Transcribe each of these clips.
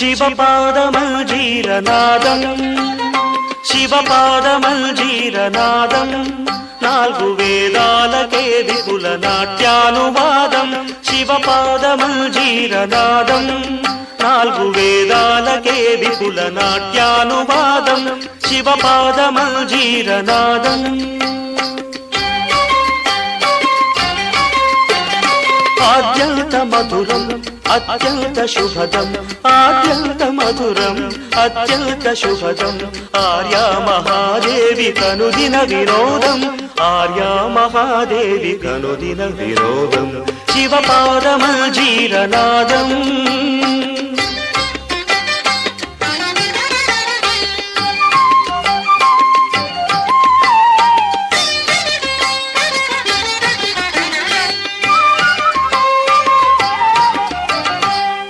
శివపాదమంజీరనాదం శివపాదమంజీరనాదం నాలుగు వేదాలకే విపుల నాట్యానువాదం శివపాదమంజీరనాదం నాలుగు వేదాలకే విపుల నాట్యానువాదం శివపాదమంజీరనాదం ఆద్యంత మధురం అత్యంత శుభదం ఆద్యంత మధురం అత్యంత శుభదం ఆర్యా మహాదేవి కనుదిన వినోదం ఆర్యా మహాదేవి కనుదిన వినోదం శివపాదమంజీరనాదం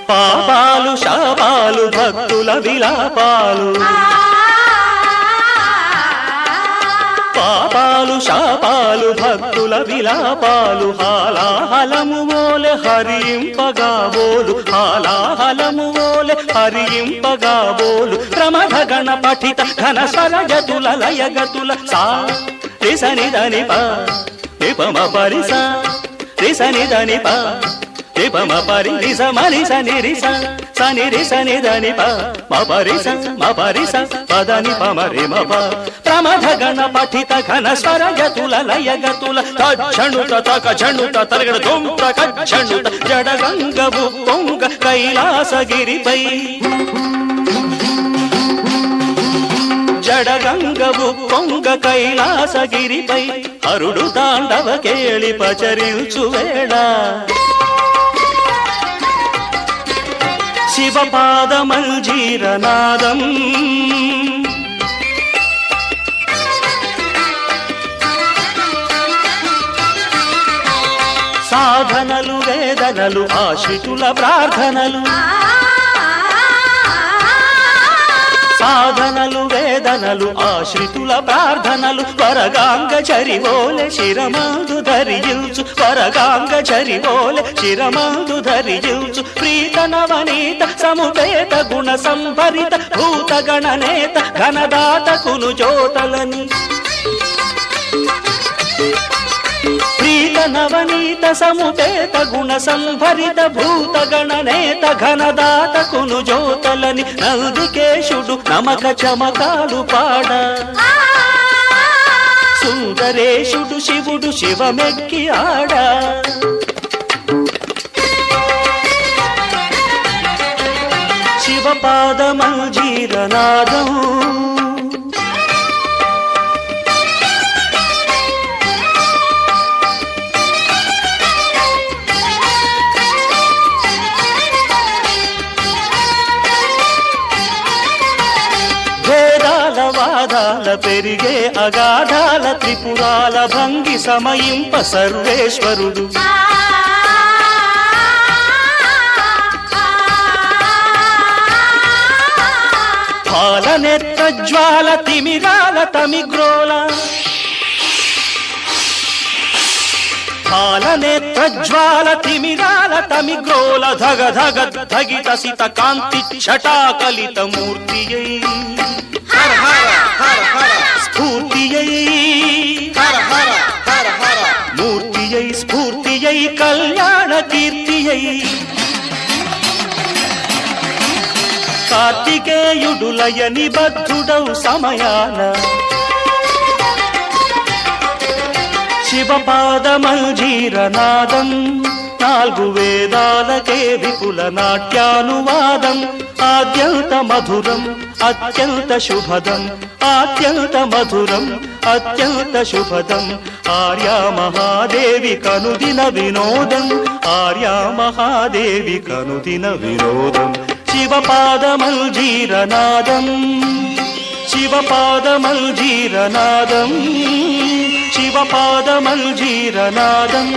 పాపాలు శాపాలు భక్తుల విలాపాలు పాపాలు శాపాలు భక్తుల విలాపాలు హాలాహలము ఓలె హరింపగాబోలు హాలాహలము ఓలె హరింపగాబోలు ప్రమథ గణ పఠిత ఘన స్వరజతుల లయగతుల సా రిసని దని ప నిపమ పరిస రిసని దని ప నిపమ పరి రిస మరిస నిరిస సని రిస నిదని ప మ పరిస మ పరిస పదని పమ రి మ ప ప్రమథ గణ పఠిత ఘన స్వరజతుల లయగతుల తక్షణుత తకజణుత తరగడ దుంత కక్షణుత జడగంగవు పొంగ కైలాసగిరిపై జడగంగవు పొంగ కైలాసగిరిపై హరుడు తాండవ కేళి పచరించు వేళ శివపాదమంజీరనాదం సాధనలు వేదనలు ఆశ్రితుల ప్రార్థనలు సాధనలు వేదనలు ఆశ్రితుల ప్రార్థనలు వరగాంగ చరివోలె శిరమందు ధరియుచు వరగాంగ చరివోలె శిరమందు ధరియుచు ప్రీత నవనీత సముపేత గుణ సంభరిత భూత గణనేత ఘనదాతకును జ్యోతలని ప్రీత నవనీత సముపేత గుణ సంభరిత భూత గణనేత ఘనదాతకును జ్యోతలని నందికేశుడు నమక చమకాలు పాడ సుందరేశుడు శివుడు శివమెక్కి ఆడ శివపాదమంజీరనాదం వాదాల పెరిగే అగాధాల త్రిపురాల భంగి సమయింప సర్వేశ్వరుడు పాలనెత్త జ్వాల తిమిరాల తమిగ్రోల పాలనేత్ర జ్వాల తిమిరాల తమిగ్రోల ధగ ధగ ధగిత సిత కాంతి ఛటాకలిత మూర్తియై స్ఫూర్తియై మూర్తియై స్ఫూర్తియై కళ్యాణ కీర్తియై కార్తికేయుడులయ నిబద్ధుడౌ సమయాన శివపాదమంజీరనాదం నాలుగు వేదాలకే విపుల నాట్యానువాదం ఆద్యంత మధురం అత్యంత శుభదం ఆద్యంత మధురం అత్యంత శుభదం ఆర్యా మహాదేవి కనుదిన వినోదం ఆర్యా మహాదేవి కనుదిన వినోదం శివపాదమంజీరనాదం శివపాదమంజీరనాదం శివపాదమంజీరనాదం